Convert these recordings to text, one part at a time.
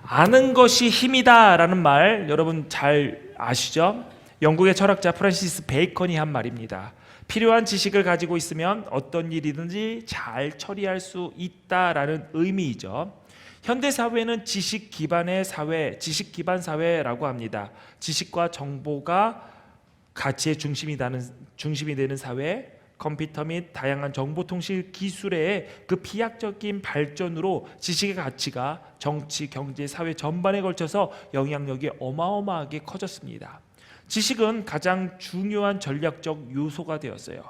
아는 것이 힘이다 라는 말 여러분 잘 아시죠? 영국의 철학자 프란시스 베이컨이 한 말입니다. 필요한 지식을 가지고 있으면 어떤 일이든지 잘 처리할 수 있다라는 의미이죠. 현대 사회는 지식 기반의 사회, 지식 기반 사회라고 합니다. 지식과 정보가 가치의 중심이 되는 사회, 컴퓨터 및 다양한 정보통신 기술의 그飛躍적인 발전으로 지식의 가치가 정치, 경제, 사회 전반에 걸쳐서 영향력이 어마어마하게 커졌습니다. 지식은 가장 중요한 전략적 요소가 되었어요.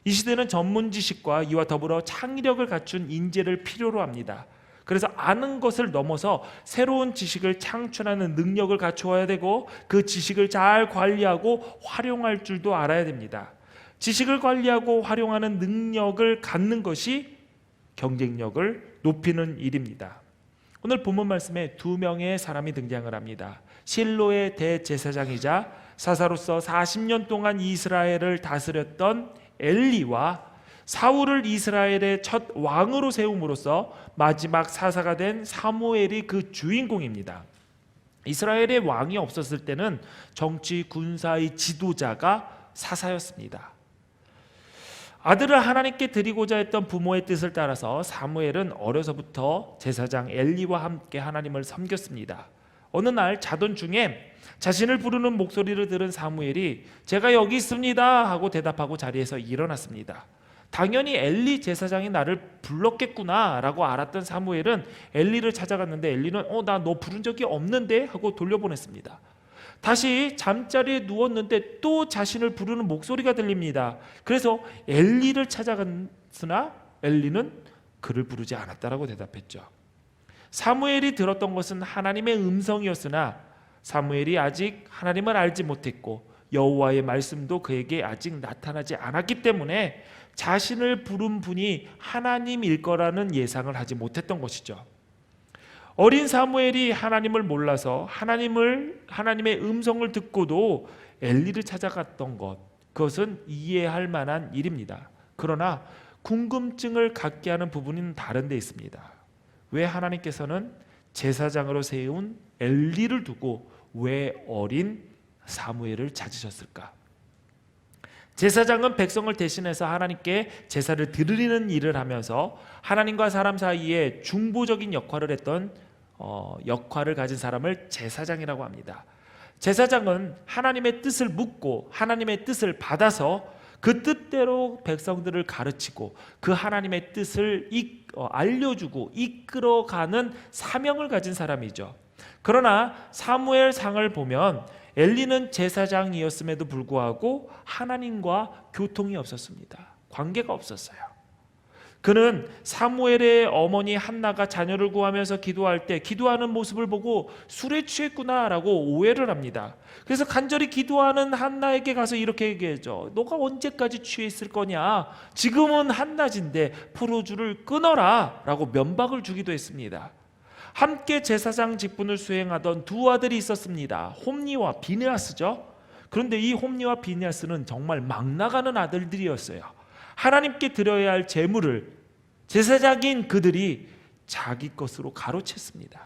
이 시대는 전문 지식과 이와 더불어 창의력을 갖춘 인재를 필요로 합니다. 그래서 아는 것을 넘어서 새로운 지식을 창출하는 능력을 갖추어야 되고 그 지식을 잘 관리하고 활용할 줄도 알아야 됩니다. 지식을 관리하고 활용하는 능력을 갖는 것이 경쟁력을 높이는 일입니다. 오늘 본문 말씀에 두 명의 사람이 등장을 합니다. 실로의 대제사장이자 사사로서 40년 동안 이스라엘을 다스렸던 엘리와 사울을 이스라엘의 첫 왕으로 세움으로써 마지막 사사가 된 사무엘이 그 주인공입니다. 이스라엘의 왕이 없었을 때는 정치 군사의 지도자가 사사였습니다. 아들을 하나님께 드리고자 했던 부모의 뜻을 따라서 사무엘은 어려서부터 제사장 엘리와 함께 하나님을 섬겼습니다. 어느 날 자던 중에 자신을 부르는 목소리를 들은 사무엘이 제가 여기 있습니다 하고 대답하고 자리에서 일어났습니다. 당연히 엘리 제사장이 나를 불렀겠구나 라고 알았던 사무엘은 엘리를 찾아갔는데 엘리는 나 너 부른 적이 없는데 하고 돌려보냈습니다. 다시 잠자리에 누웠는데 또 자신을 부르는 목소리가 들립니다. 그래서 엘리를 찾아갔으나 엘리는 그를 부르지 않았다라고 대답했죠. 사무엘이 들었던 것은 하나님의 음성이었으나 사무엘이 아직 하나님을 알지 못했고 여호와의 말씀도 그에게 아직 나타나지 않았기 때문에 자신을 부른 분이 하나님일 거라는 예상을 하지 못했던 것이죠. 어린 사무엘이 하나님을 몰라서 하나님의 음성을 듣고도 엘리를 찾아갔던 것, 그것은 이해할 만한 일입니다. 그러나 궁금증을 갖게 하는 부분은 다른 데 있습니다. 왜 하나님께서는 제사장으로 세운 엘리를 두고 왜 어린 사무엘을 찾으셨을까? 제사장은 백성을 대신해서 하나님께 제사를 드리는 일을 하면서 하나님과 사람 사이에 중보적인 역할을 했던 역할을 가진 사람을 제사장이라고 합니다. 제사장은 하나님의 뜻을 묻고 하나님의 뜻을 받아서 그 뜻대로 백성들을 가르치고 그 하나님의 뜻을 알려주고 이끌어가는 사명을 가진 사람이죠. 그러나 사무엘상을 보면 엘리는 제사장이었음에도 불구하고 하나님과 교통이 없었습니다. 관계가 없었어요. 그는 사무엘의 어머니 한나가 자녀를 구하면서 기도할 때 기도하는 모습을 보고 술에 취했구나라고 오해를 합니다. 그래서 간절히 기도하는 한나에게 가서 이렇게 얘기해줘. 너가 언제까지 취해 있을 거냐? 지금은 한낮인데 포도주를 끊어라 라고 면박을 주기도 했습니다. 함께 제사장 직분을 수행하던 두 아들이 있었습니다. 홈니와 비느하스죠. 그런데 이 홈니와 비느하스는 정말 막 나가는 아들들이었어요. 하나님께 드려야 할 제물을 제사장인 그들이 자기 것으로 가로챘습니다.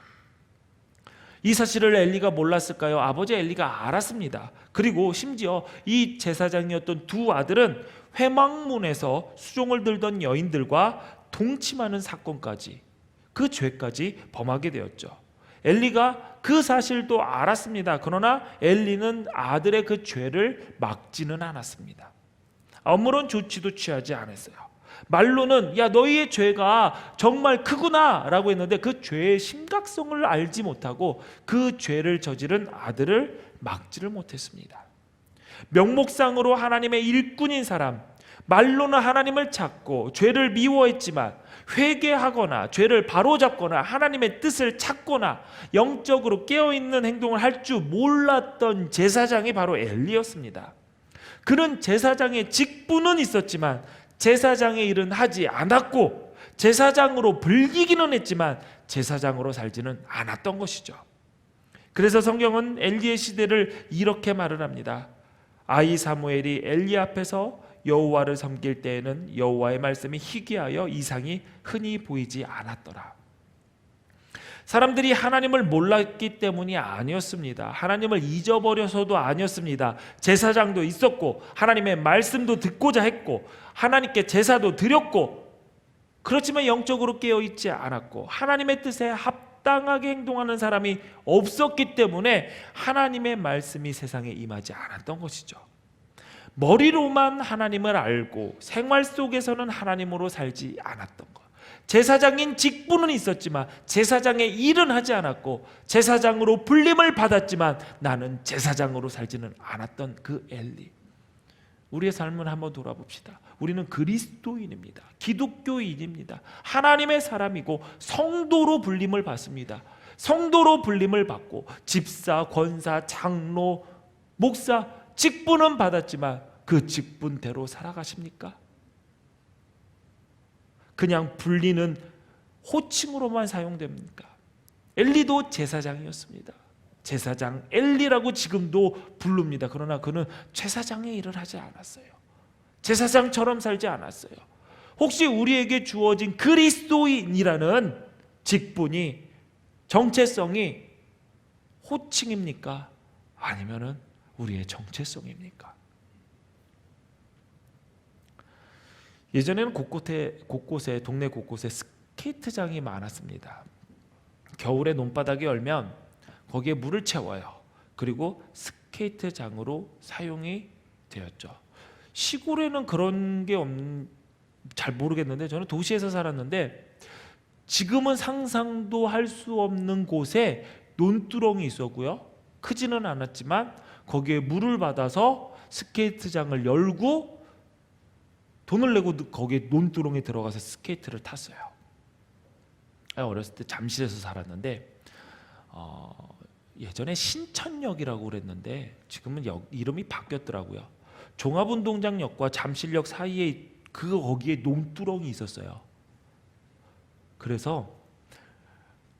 이 사실을 엘리가 몰랐을까요? 아버지 엘리가 알았습니다. 그리고 심지어 이 제사장이었던 두 아들은 회막문에서 수종을 들던 여인들과 동침하는 사건까지, 그 죄까지 범하게 되었죠. 엘리가 그 사실도 알았습니다. 그러나 엘리는 아들의 그 죄를 막지는 않았습니다. 아무런 조치도 취하지 않았어요. 말로는 야 너희의 죄가 정말 크구나 라고 했는데 그 죄의 심각성을 알지 못하고 그 죄를 저지른 아들을 막지를 못했습니다. 명목상으로 하나님의 일꾼인 사람, 말로는 하나님을 찾고 죄를 미워했지만 회개하거나 죄를 바로잡거나 하나님의 뜻을 찾거나 영적으로 깨어있는 행동을 할 줄 몰랐던 제사장이 바로 엘리였습니다. 그는 제사장의 직분은 있었지만 제사장의 일은 하지 않았고 제사장으로 불리기는 했지만 제사장으로 살지는 않았던 것이죠. 그래서 성경은 엘리의 시대를 이렇게 말을 합니다. 아이 사무엘이 엘리 앞에서 여호와를 섬길 때에는 여호와의 말씀이 희귀하여 이상이 흔히 보이지 않았더라. 사람들이 하나님을 몰랐기 때문이 아니었습니다. 하나님을 잊어버려서도 아니었습니다. 제사장도 있었고 하나님의 말씀도 듣고자 했고 하나님께 제사도 드렸고, 그렇지만 영적으로 깨어있지 않았고 하나님의 뜻에 합당하게 행동하는 사람이 없었기 때문에 하나님의 말씀이 세상에 임하지 않았던 것이죠. 머리로만 하나님을 알고 생활 속에서는 하나님으로 살지 않았던 것. 제사장인 직분은 있었지만 제사장의 일은 하지 않았고 제사장으로 불림을 받았지만 나는 제사장으로 살지는 않았던 그 엘리. 우리의 삶을 한번 돌아봅시다. 우리는 그리스도인입니다. 기독교인입니다. 하나님의 사람이고 성도로 불림을 받습니다. 성도로 불림을 받고 집사, 권사, 장로, 목사 직분은 받았지만 그 직분대로 살아가십니까? 그냥 불리는 호칭으로만 사용됩니까? 엘리도 제사장이었습니다. 제사장 엘리라고 지금도 부릅니다. 그러나 그는 제사장의 일을 하지 않았어요. 제사장처럼 살지 않았어요. 혹시 우리에게 주어진 그리스도인이라는 직분이, 정체성이 호칭입니까? 아니면은 우리의 정체성입니까? 예전에는 곳곳에 동네 곳곳에 스케이트장이 많았습니다. 겨울에 논바닥이 얼면 거기에 물을 채워요. 그리고 스케이트장으로 사용이 되었죠. 시골에는 그런 게 잘 모르겠는데 저는 도시에서 살았는데 지금은 상상도 할 수 없는 곳에 논두렁이 있었고요. 크지는 않았지만 거기에 물을 받아서 스케이트장을 열고 돈을 내고 거기에 논두렁에 들어가서 스케이트를 탔어요. 어렸을 때 잠실에서 살았는데 예전에 신천역이라고 그랬는데 지금은 이름이 바뀌었더라고요. 종합운동장역과 잠실역 사이에 거기에 논두렁이 있었어요. 그래서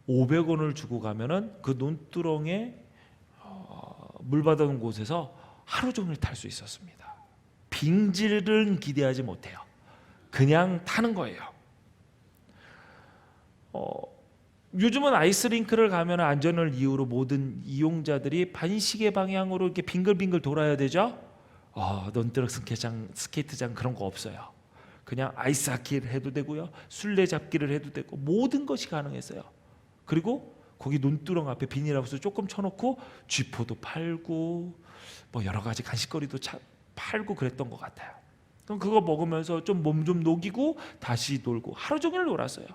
500원을 주고 가면은 그 논두렁에 물 받아온 곳에서 하루 종일 탈 수 있었습니다. 빙질은 기대하지 못해요. 그냥 타는 거예요. 요즘은 아이스링크를 가면 안전을 이유로 모든 이용자들이 반시계 방향으로 이렇게 빙글빙글 돌아야 되죠. 논두렁 스케이트장 그런 거 없어요. 그냥 아이스하키를 해도 되고요, 술래잡기를 해도 되고 모든 것이 가능했어요. 그리고 거기 논두렁 앞에 비닐하우스 조금 쳐놓고 쥐포도 팔고 뭐 여러 가지 간식거리도 팔고 그랬던 것 같아요. 그럼 그거 먹으면서 좀 몸 좀 녹이고 다시 놀고 하루 종일 놀았어요.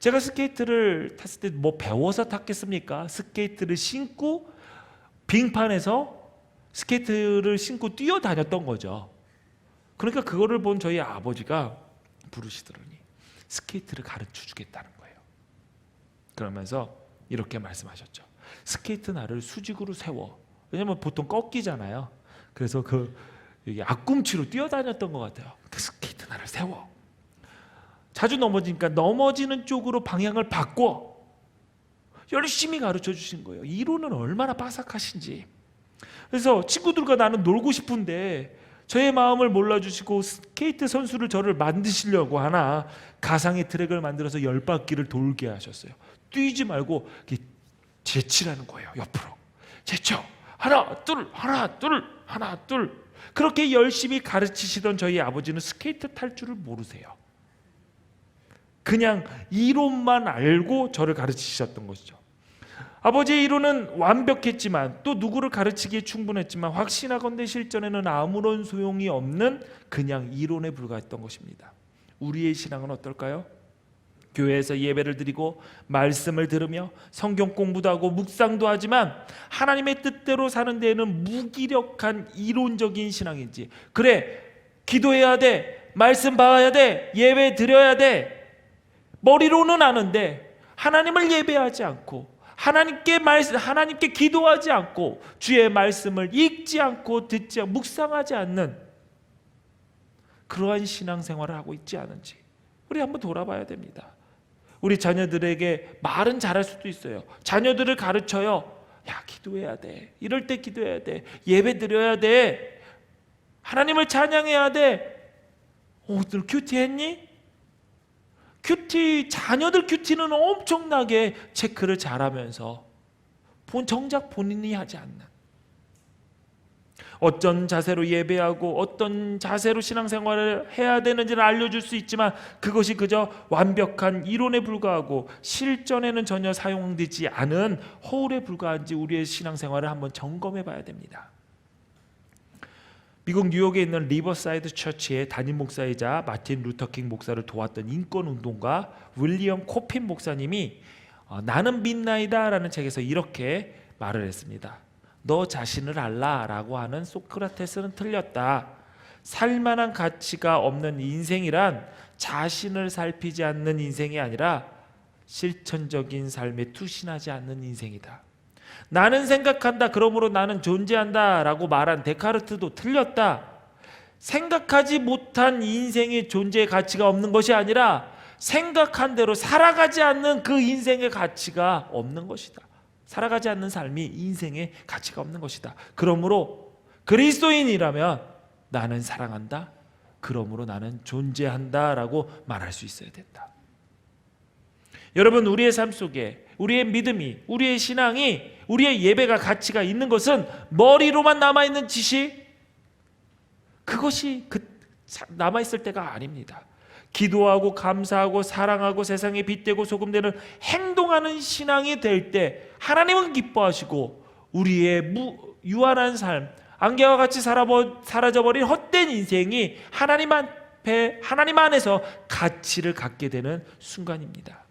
제가 스케이트를 탔을 때 뭐 배워서 탔겠습니까? 스케이트를 신고 빙판에서 스케이트를 신고 뛰어다녔던 거죠. 그러니까 그거를 본 저희 아버지가 부르시더니 스케이트를 가르쳐 주겠다는 거예요. 그러면서 이렇게 말씀하셨죠. 스케이트 나를 수직으로 세워. 왜냐면 보통 꺾이잖아요. 그래서 여기 앞꿈치로 뛰어다녔던 것 같아요. 그 스케이트 나를 세워. 자주 넘어지니까 넘어지는 쪽으로 방향을 바꿔. 열심히 가르쳐 주신 거예요. 이론은 얼마나 빠삭하신지. 그래서 친구들과 나는 놀고 싶은데 저의 마음을 몰라주시고 스케이트 선수를 저를 만드시려고 하나 가상의 트랙을 만들어서 10바퀴를 돌게 하셨어요. 뛰지 말고 제치라는 거예요. 옆으로 제쳐. 하나 둘 하나 둘 하나 둘. 그렇게 열심히 가르치시던 저희 아버지는 스케이트 탈 줄을 모르세요. 그냥 이론만 알고 저를 가르치셨던 것이죠. 아버지의 이론은 완벽했지만 또 누구를 가르치기에 충분했지만 확신하건대 실전에는 아무런 소용이 없는 그냥 이론에 불과했던 것입니다. 우리의 신앙은 어떨까요? 교회에서 예배를 드리고 말씀을 들으며 성경 공부도 하고 묵상도 하지만 하나님의 뜻대로 사는 데에는 무기력한 이론적인 신앙인지, 그래 기도해야 돼, 말씀 봐야 돼, 예배 드려야 돼, 머리로는 아는데 하나님을 예배하지 않고 하나님께 기도하지 않고 주의 말씀을 읽지 않고 듣지 않고 묵상하지 않는 그러한 신앙생활을 하고 있지 않은지 우리 한번 돌아봐야 됩니다. 우리 자녀들에게 말은 잘할 수도 있어요. 자녀들을 가르쳐요. 야, 기도해야 돼. 이럴 때 기도해야 돼. 예배 드려야 돼. 하나님을 찬양해야 돼. 오늘 큐티했니? 자녀들 큐티는 엄청나게 체크를 잘하면서 정작 본인이 하지 않는, 어떤 자세로 예배하고 어떤 자세로 신앙생활을 해야 되는지를 알려줄 수 있지만 그것이 그저 완벽한 이론에 불과하고 실전에는 전혀 사용되지 않은 허울에 불과한지 우리의 신앙생활을 한번 점검해 봐야 됩니다. 미국 뉴욕에 있는 리버사이드 처치의 담임 목사이자 마틴 루터킹 목사를 도왔던 인권운동가 윌리엄 코핀 목사님이 나는 믿나이다 라는 책에서 이렇게 말을 했습니다. 너 자신을 알라 라고 하는 소크라테스는 틀렸다. 살만한 가치가 없는 인생이란 자신을 살피지 않는 인생이 아니라 실천적인 삶에 투신하지 않는 인생이다. 나는 생각한다, 그러므로 나는 존재한다 라고 말한 데카르트도 틀렸다. 생각하지 못한 인생의 존재의 가치가 없는 것이 아니라 생각한 대로 살아가지 않는 그 인생의 가치가 없는 것이다. 살아가지 않는 삶이 인생의 가치가 없는 것이다. 그러므로 그리스도인이라면 나는 사랑한다, 그러므로 나는 존재한다 라고 말할 수 있어야 된다. 여러분, 우리의 삶 속에 우리의 믿음이, 우리의 신앙이, 우리의 예배가 가치가 있는 것은 머리로만 남아있는 지식, 그것이 남아있을 때가 아닙니다. 기도하고 감사하고 사랑하고 세상에 빛되고 소금되는 행동하는 신앙이 될 때 하나님은 기뻐하시고 우리의 유한한 삶, 안개와 같이 사라져버린 헛된 인생이 하나님 안에서 가치를 갖게 되는 순간입니다.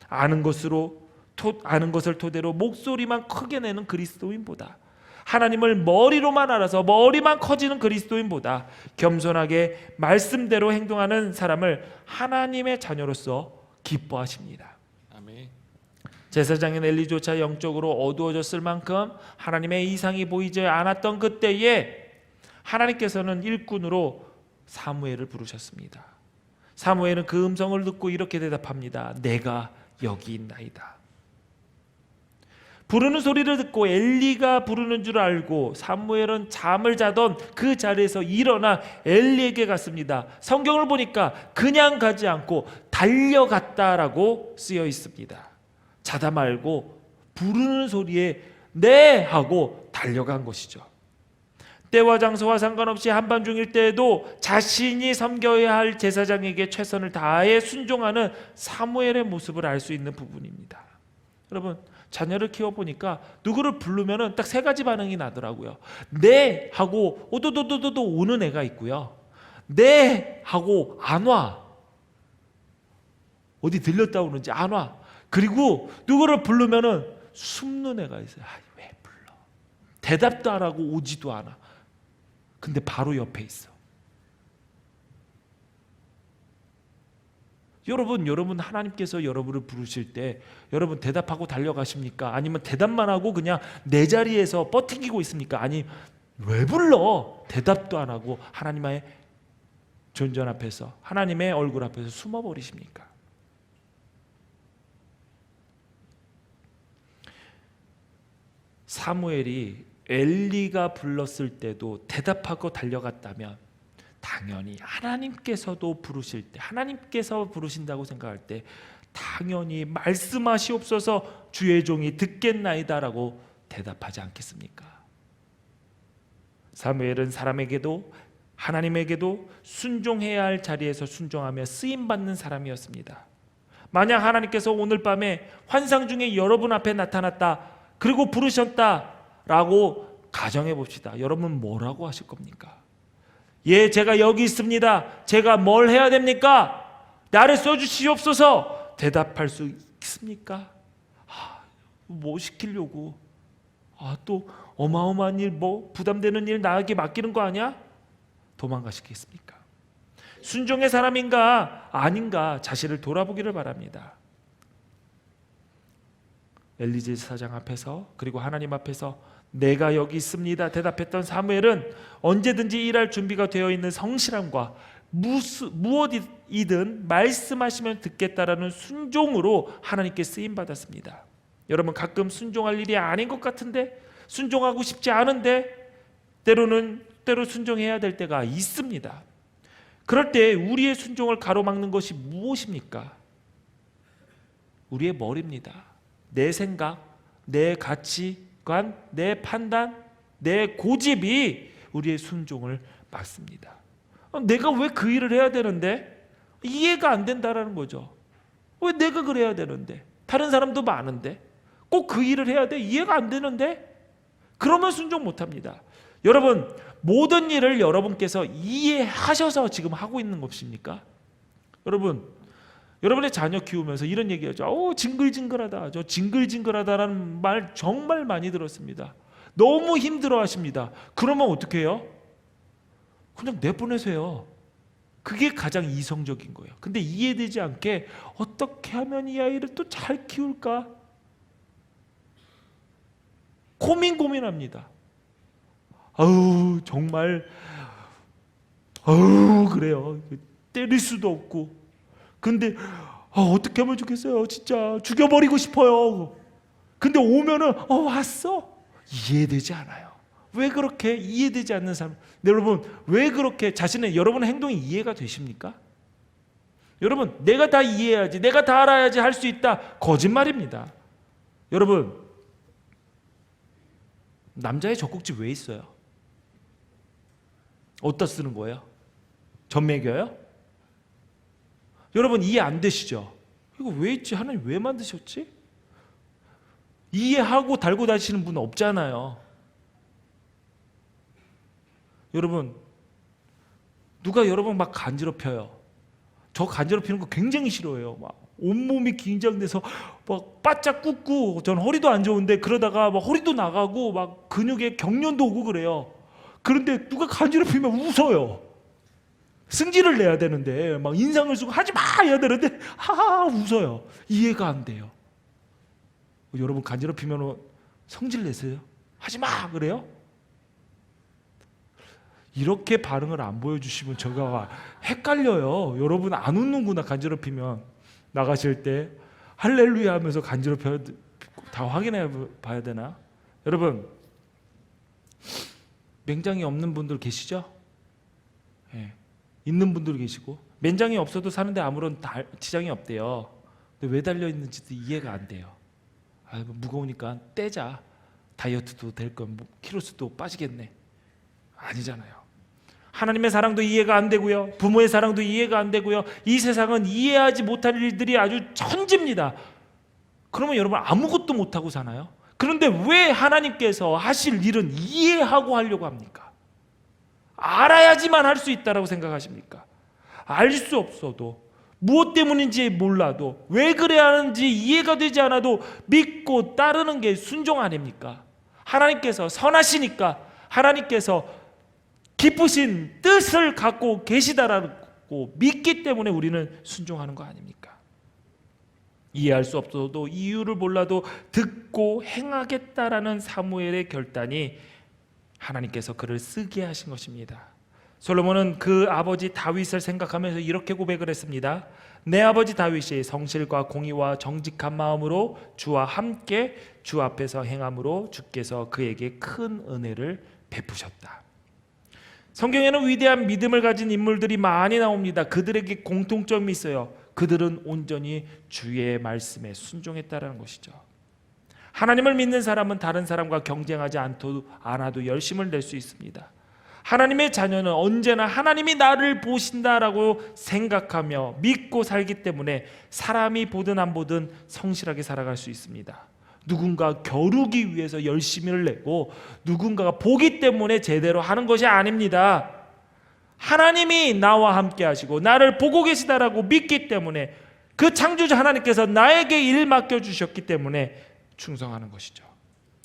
아는 것을 토대로 목소리만 크게 내는 그리스도인보다, 하나님을 머리로만 알아서 머리만 커지는 그리스도인보다 겸손하게 말씀대로 행동하는 사람을 하나님의 자녀로서 기뻐하십니다. 아멘. 제사장인 엘리조차 영적으로 어두워졌을 만큼 하나님의 이상이 보이지 않았던 그때에 하나님께서는 일꾼으로 사무엘을 부르셨습니다. 사무엘은 그 음성을 듣고 이렇게 대답합니다. 내가 여기 있나이다. 부르는 소리를 듣고 엘리가 부르는 줄 알고 사무엘은 잠을 자던 그 자리에서 일어나 엘리에게 갔습니다. 성경을 보니까 그냥 가지 않고 달려갔다라고 쓰여 있습니다. 자다 말고 부르는 소리에 네 하고 달려간 것이죠. 때와 장소와 상관없이 한밤중일 때에도 자신이 섬겨야 할 제사장에게 최선을 다해 순종하는 사무엘의 모습을 알 수 있는 부분입니다. 여러분, 자녀를 키워보니까 누구를 부르면 딱 세 가지 반응이 나더라고요. 네 하고 오도도도도 오는 애가 있고요, 네 하고 안 와, 어디 들렸다 오는지 안 와, 그리고 누구를 부르면 숨는 애가 있어요. 왜 불러? 대답도 안 하고 오지도 않아. 근데 바로 옆에 있어. 여러분 하나님께서 여러분을 부르실 때 여러분 대답하고 달려가십니까? 아니면 대답만 하고 그냥 내 자리에서 버티고 있습니까? 아니, 왜 불러? 대답도 안 하고 하나님의 존전 앞에서, 하나님의 얼굴 앞에서 숨어버리십니까? 사무엘이 엘리가 불렀을 때도 대답하고 달려갔다면 당연히 하나님께서도 부르실 때, 하나님께서 부르신다고 생각할 때 당연히 말씀하시옵소서 주의 종이 듣겠나이다라고 대답하지 않겠습니까? 사무엘은 사람에게도 하나님에게도 순종해야 할 자리에서 순종하며 쓰임받는 사람이었습니다. 만약 하나님께서 오늘 밤에 환상 중에 여러분 앞에 나타났다, 그리고 부르셨다라고 가정해 봅시다. 여러분 뭐라고 하실 겁니까? 예, 제가 여기 있습니다. 제가 뭘 해야 됩니까? 나를 써주시옵소서. 대답할 수 있습니까? 뭐 시키려고? 또 어마어마한 일, 뭐 부담되는 일 나에게 맡기는 거 아니야? 도망가시겠습니까? 순종의 사람인가 아닌가 자신을 돌아보기를 바랍니다. 엘리 사장 앞에서, 그리고 하나님 앞에서 내가 여기 있습니다 대답했던 사무엘은 언제든지 일할 준비가 되어 있는 성실함과 무엇이든 말씀하시면 듣겠다라는 순종으로 하나님께 쓰임받았습니다. 여러분, 가끔 순종할 일이 아닌 것 같은데, 순종하고 싶지 않은데 때로 순종해야 될 때가 있습니다. 그럴 때 우리의 순종을 가로막는 것이 무엇입니까? 우리의 머리입니다. 내 생각, 내 가치관, 내 판단, 내 고집이 우리의 순종을 막습니다. 내가 왜 그 일을 해야 되는데? 이해가 안 된다라는 거죠. 왜 내가 그래야 되는데? 다른 사람도 많은데 꼭 그 일을 해야 돼? 이해가 안 되는데? 그러면 순종 못합니다. 여러분, 모든 일을 여러분께서 이해하셔서 지금 하고 있는 것입니까? 여러분, 여러분의 자녀 키우면서 이런 얘기하죠. 징글징글하다. 저 징글징글하다라는 말 정말 많이 들었습니다. 너무 힘들어 하십니다. 그러면 어떻게 해요? 그냥 내보내세요. 그게 가장 이성적인 거예요. 근데 이해되지 않게 어떻게 하면 이 아이를 또 잘 키울까? 고민합니다. 정말 그래요. 때릴 수도 없고. 근데 어떻게 하면 좋겠어요. 진짜 죽여버리고 싶어요. 근데 오면은 왔어? 이해되지 않아요. 왜 그렇게 이해되지 않는 사람? 여러분, 왜 그렇게 여러분의 행동이 이해가 되십니까? 여러분, 내가 다 이해해야지, 내가 다 알아야지 할 수 있다. 거짓말입니다. 여러분, 남자의 젖꼭지 왜 있어요? 어디다 쓰는 거예요? 젖 먹여요? 여러분, 이해 안 되시죠? 이거 왜 있지? 하나님 왜 만드셨지? 이해하고 달고 다니시는 분 없잖아요. 여러분, 누가 여러분 막 간지럽혀요. 저 간지럽히는 거 굉장히 싫어해요. 막 온몸이 긴장돼서 막 바짝 굽고, 전 허리도 안 좋은데 그러다가 막 허리도 나가고 막 근육에 경련도 오고 그래요. 그런데 누가 간지럽히면 웃어요. 승질을 내야 되는데 막 인상을 쓰고 하지 마 해야 되는데 웃어요. 이해가 안 돼요. 여러분, 간지럽히면 성질 내세요? 하지 마 그래요? 이렇게 반응을 안 보여주시면 제가 헷갈려요. 여러분 안 웃는구나. 간지럽히면 나가실 때 할렐루야 하면서 간지럽혀 다 확인해 봐야 되나? 여러분, 맹장이 없는 분들 계시죠? 네. 있는 분들 계시고, 맨장이 없어도 사는데 아무런 지장이 없대요. 근데 왜 달려 있는지도 이해가 안 돼요. 무거우니까 떼자. 다이어트도 될 건 키로수도 빠지겠네. 아니잖아요. 하나님의 사랑도 이해가 안 되고요. 부모의 사랑도 이해가 안 되고요. 이 세상은 이해하지 못할 일들이 아주 천지입니다. 그러면 여러분 아무것도 못하고 사나요? 그런데 왜 하나님께서 하실 일은 이해하고 하려고 합니까? 알아야지만 할 수 있다고 생각하십니까? 알 수 없어도, 무엇 때문인지 몰라도, 왜 그래야 하는지 이해가 되지 않아도 믿고 따르는 게 순종 아닙니까? 하나님께서 선하시니까, 하나님께서 기쁘신 뜻을 갖고 계시다라고 믿기 때문에 우리는 순종하는 거 아닙니까? 이해할 수 없어도, 이유를 몰라도 듣고 행하겠다라는 사무엘의 결단이 하나님께서 그를 쓰게 하신 것입니다. 솔로몬은 그 아버지 다윗을 생각하면서 이렇게 고백을 했습니다. 내 아버지 다윗이 성실과 공의와 정직한 마음으로 주와 함께 주 앞에서 행함으로 주께서 그에게 큰 은혜를 베푸셨다. 성경에는 위대한 믿음을 가진 인물들이 많이 나옵니다. 그들에게 공통점이 있어요. 그들은 온전히 주의 말씀에 순종했다는 것이죠. 하나님을 믿는 사람은 다른 사람과 경쟁하지 않아도 열심을 낼 수 있습니다. 하나님의 자녀는 언제나 하나님이 나를 보신다라고 생각하며 믿고 살기 때문에 사람이 보든 안 보든 성실하게 살아갈 수 있습니다. 누군가 겨루기 위해서 열심히를 내고 누군가가 보기 때문에 제대로 하는 것이 아닙니다. 하나님이 나와 함께 하시고 나를 보고 계시다라고 믿기 때문에, 그 창조자 하나님께서 나에게 일 맡겨주셨기 때문에 충성하는 것이죠.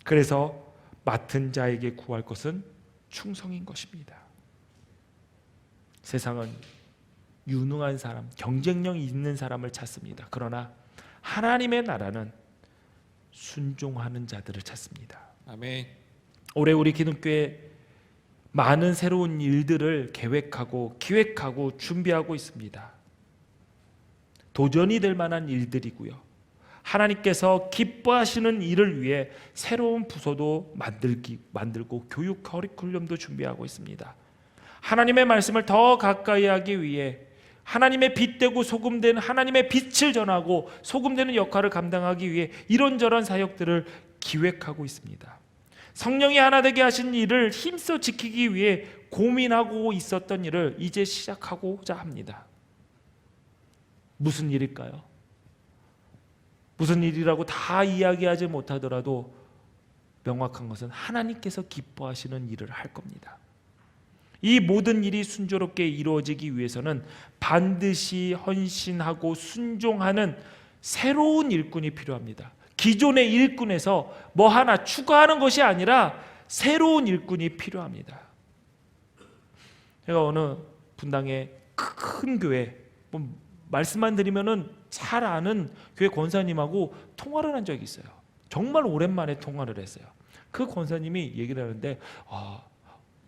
그래서 맡은 자에게 구할 것은 충성인 것입니다. 세상은 유능한 사람, 경쟁력 있는 사람을 찾습니다. 그러나 하나님의 나라는 순종하는 자들을 찾습니다. 아멘. 올해 우리 기독교회 많은 새로운 일들을 계획하고 기획하고 준비하고 있습니다. 도전이 될 만한 일들이고요. 하나님께서 기뻐하시는 일을 위해 새로운 부서도 만들고 교육 커리큘럼도 준비하고 있습니다. 하나님의 말씀을 더 가까이 하기 위해 하나님의 빛되고 소금된 하나님의 빛을 전하고 소금되는 역할을 감당하기 위해 이런저런 사역들을 기획하고 있습니다. 성령이 하나 되게 하신 일을 힘써 지키기 위해 고민하고 있었던 일을 이제 시작하고자 합니다. 무슨 일일까요? 무슨 일이라고 다 이야기하지 못하더라도 명확한 것은 하나님께서 기뻐하시는 일을 할 겁니다. 이 모든 일이 순조롭게 이루어지기 위해서는 반드시 헌신하고 순종하는 새로운 일꾼이 필요합니다. 기존의 일꾼에서 뭐 하나 추가하는 것이 아니라 새로운 일꾼이 필요합니다. 제가 어느 분당의 큰 교회, 말씀만 드리면은 잘 아는 교회 권사님하고 통화를 한 적이 있어요. 정말 오랜만에 통화를 했어요. 그 권사님이 얘기를 하는데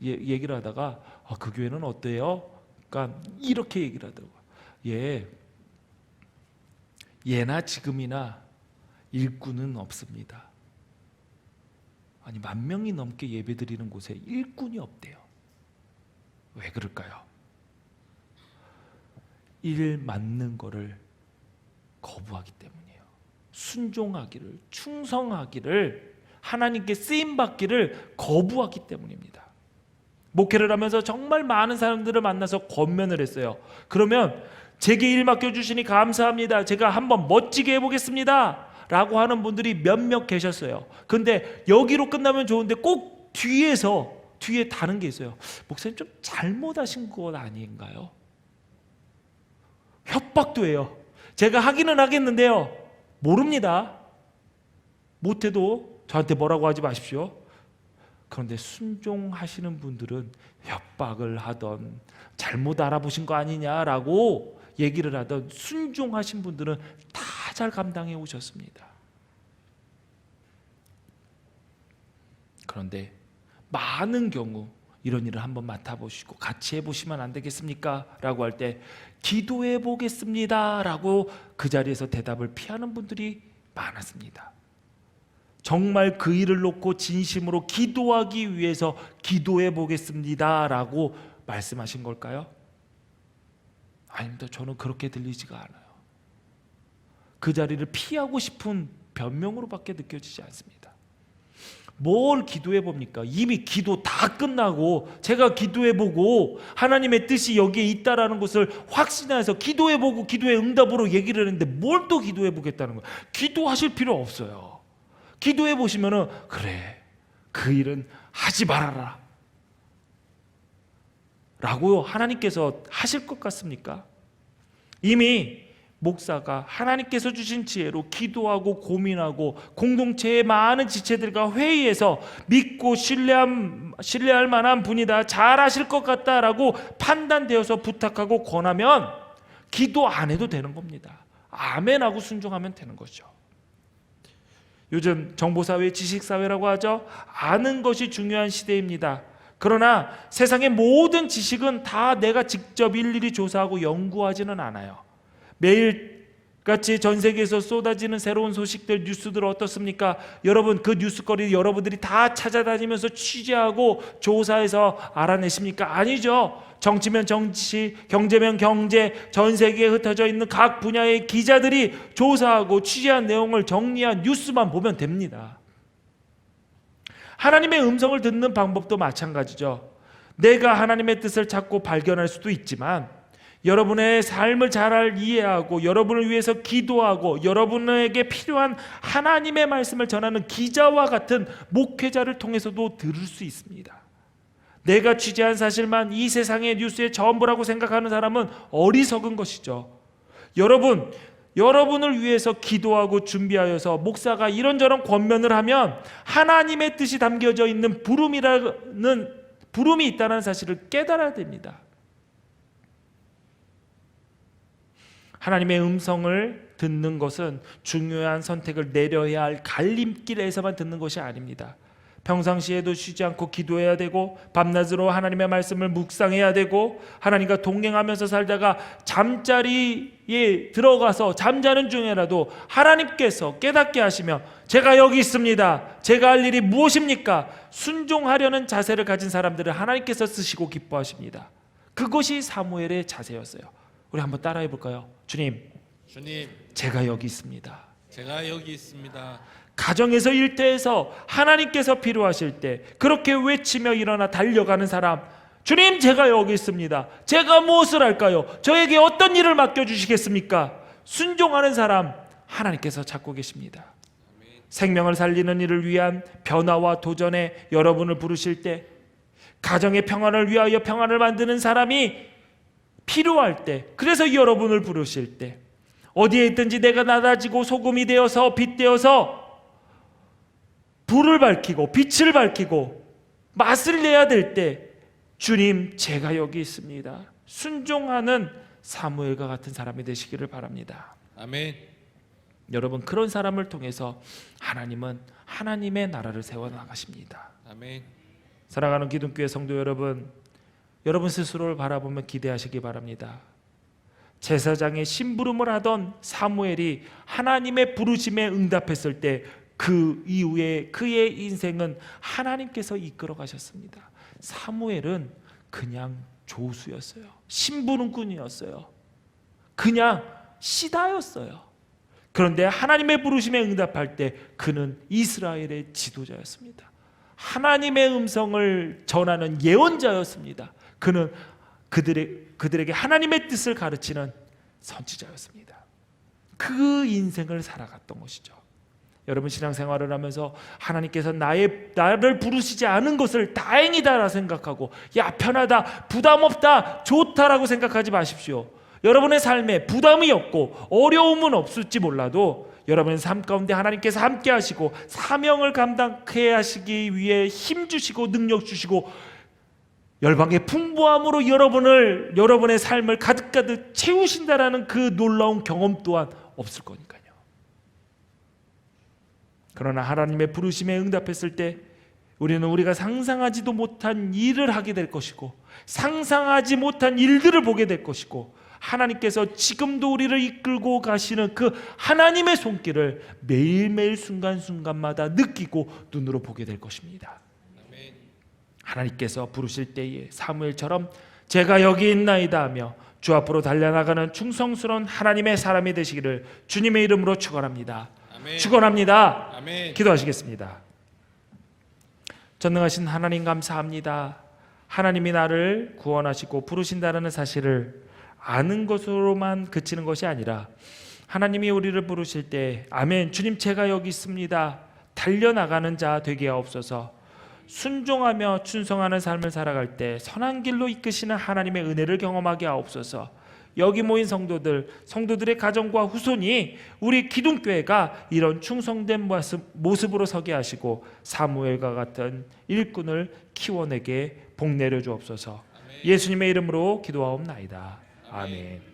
얘기를 하다가 그 교회는 어때요? 그러니까 이렇게 얘기를 하더라고요. 예나 지금이나 일꾼은 없습니다. 아니 10,000명이 넘게 예배드리는 곳에 일꾼이 없대요. 왜 그럴까요? 일 맡는 거를 거부하기 때문이에요. 순종하기를, 충성하기를, 하나님께 쓰임받기를 거부하기 때문입니다. 목회를 하면서 정말 많은 사람들을 만나서 권면을 했어요. 그러면 제게 일 맡겨주시니 감사합니다. 제가 한번 멋지게 해보겠습니다 라고 하는 분들이 몇몇 계셨어요. 근데 여기로 끝나면 좋은데 꼭 뒤에 다른 게 있어요. 목사님 좀 잘못하신 것 아닌가요? 협박도 해요. 제가 하기는 하겠는데요, 모릅니다. 못해도 저한테 뭐라고 하지 마십시오. 그런데 순종하시는 분들은 협박을 하던, 잘못 알아보신 거 아니냐라고 얘기를 하던, 순종하신 분들은 다 잘 감당해 오셨습니다. 그런데 많은 경우 이런 일을 한번 맡아보시고 같이 해보시면 안 되겠습니까? 라고 할 때 기도해 보겠습니다 라고 그 자리에서 대답을 피하는 분들이 많았습니다. 정말 그 일을 놓고 진심으로 기도하기 위해서 기도해 보겠습니다 라고 말씀하신 걸까요? 아닙니다. 저는 그렇게 들리지가 않아요. 그 자리를 피하고 싶은 변명으로밖에 느껴지지 않습니다. 뭘 기도해 봅니까? 이미 기도 다 끝나고 제가 기도해 보고 하나님의 뜻이 여기에 있다라는 것을 확신해서 기도해 보고 기도의 응답으로 얘기를 했는데 뭘 또 기도해 보겠다는 거예요? 기도하실 필요 없어요. 기도해 보시면은 그래, 그 일은 하지 말아라 라고 하나님께서 하실 것 같습니까? 이미 목사가 하나님께서 주신 지혜로 기도하고 고민하고 공동체의 많은 지체들과 회의해서 믿고 신뢰할 만한 분이다, 잘 하실 것 같다라고 판단되어서 부탁하고 권하면 기도 안 해도 되는 겁니다. 아멘하고 순종하면 되는 거죠. 요즘 정보사회, 지식사회라고 하죠. 아는 것이 중요한 시대입니다. 그러나 세상의 모든 지식은 다 내가 직접 일일이 조사하고 연구하지는 않아요. 매일같이 전 세계에서 쏟아지는 새로운 소식들, 뉴스들 어떻습니까? 여러분, 그 뉴스거리 여러분들이 다 찾아다니면서 취재하고 조사해서 알아내십니까? 아니죠. 정치면 정치, 경제면 경제, 전 세계에 흩어져 있는 각 분야의 기자들이 조사하고 취재한 내용을 정리한 뉴스만 보면 됩니다. 하나님의 음성을 듣는 방법도 마찬가지죠. 내가 하나님의 뜻을 찾고 발견할 수도 있지만 여러분의 삶을 잘 이해하고 여러분을 위해서 기도하고 여러분에게 필요한 하나님의 말씀을 전하는 기자와 같은 목회자를 통해서도 들을 수 있습니다. 내가 취재한 사실만 이 세상의 뉴스의 전부라고 생각하는 사람은 어리석은 것이죠. 여러분을 위해서 기도하고 준비하여서 목사가 이런저런 권면을 하면 하나님의 뜻이 담겨져 있는 부름이 있다는 사실을 깨달아야 됩니다. 하나님의 음성을 듣는 것은 중요한 선택을 내려야 할 갈림길에서만 듣는 것이 아닙니다. 평상시에도 쉬지 않고 기도해야 되고 밤낮으로 하나님의 말씀을 묵상해야 되고 하나님과 동행하면서 살다가 잠자리에 들어가서 잠자는 중에라도 하나님께서 깨닫게 하시며 제가 여기 있습니다, 제가 할 일이 무엇입니까? 순종하려는 자세를 가진 사람들을 하나님께서 쓰시고 기뻐하십니다. 그것이 사무엘의 자세였어요. 우리 한번 따라해 볼까요? 주님, 주님, 제가 여기 있습니다. 제가 여기 있습니다. 가정에서 일터에서 하나님께서 필요하실 때 그렇게 외치며 일어나 달려가는 사람, 주님 제가 여기 있습니다. 제가 무엇을 할까요? 저에게 어떤 일을 맡겨주시겠습니까? 순종하는 사람 하나님께서 찾고 계십니다. 생명을 살리는 일을 위한 변화와 도전에 여러분을 부르실 때, 가정의 평안을 위하여 평안을 만드는 사람이 필요할 때, 그래서 여러분을 부르실 때, 어디에 있든지 내가 낮아지고 소금이 되어서 빛 되어서 불을 밝히고 빛을 밝히고 맛을 내야 될 때, 주님 제가 여기 있습니다. 순종하는 사무엘과 같은 사람이 되시기를 바랍니다. 아멘. 여러분, 그런 사람을 통해서 하나님은 하나님의 나라를 세워나가십니다. 아멘. 사랑하는 기둥교회 성도 여러분, 여러분 스스로를 바라보며 기대하시기 바랍니다. 제사장의 심부름을 하던 사무엘이 하나님의 부르심에 응답했을 때 그 이후에 그의 인생은 하나님께서 이끌어 가셨습니다. 사무엘은 그냥 조수였어요. 심부름꾼이었어요. 그냥 시다였어요. 그런데 하나님의 부르심에 응답할 때 그는 이스라엘의 지도자였습니다. 하나님의 음성을 전하는 예언자였습니다. 그는 그들에게 하나님의 뜻을 가르치는 선지자였습니다. 그 인생을 살아갔던 것이죠. 여러분, 신앙생활을 하면서 하나님께서 나를 부르시지 않은 것을 다행이다라 생각하고, 야 편하다, 부담 없다, 좋다라고 생각하지 마십시오. 여러분의 삶에 부담이 없고 어려움은 없을지 몰라도 여러분의 삶 가운데 하나님께서 함께 하시고 사명을 감당해 하시기 위해 힘 주시고 능력 주시고 열방의 풍부함으로 여러분의 삶을 가득가득 채우신다라는 그 놀라운 경험 또한 없을 거니까요. 그러나 하나님의 부르심에 응답했을 때 우리는 우리가 상상하지도 못한 일을 하게 될 것이고, 상상하지 못한 일들을 보게 될 것이고, 하나님께서 지금도 우리를 이끌고 가시는 그 하나님의 손길을 매일매일 순간순간마다 느끼고 눈으로 보게 될 것입니다. 아멘. 하나님께서 부르실 때에 사무엘처럼 제가 여기 있나이다 하며 주 앞으로 달려나가는 충성스러운 하나님의 사람이 되시기를 주님의 이름으로 축원합니다. 아멘. 축원합니다. 아멘. 기도하시겠습니다. 전능하신 하나님 감사합니다. 하나님이 나를 구원하시고 부르신다는 사실을 아는 것으로만 그치는 것이 아니라 하나님이 우리를 부르실 때 아멘, 주님 제가 여기 있습니다, 달려나가는 자 되게 하옵소서. 순종하며 충성하는 삶을 살아갈 때 선한 길로 이끄시는 하나님의 은혜를 경험하게 하옵소서. 여기 모인 성도들의 가정과 후손이 우리 기둥교회가 이런 충성된 모습으로 서게 하시고 사무엘과 같은 일꾼을 키워내게 복 내려 주옵소서. 예수님의 이름으로 기도하옵나이다. 아멘.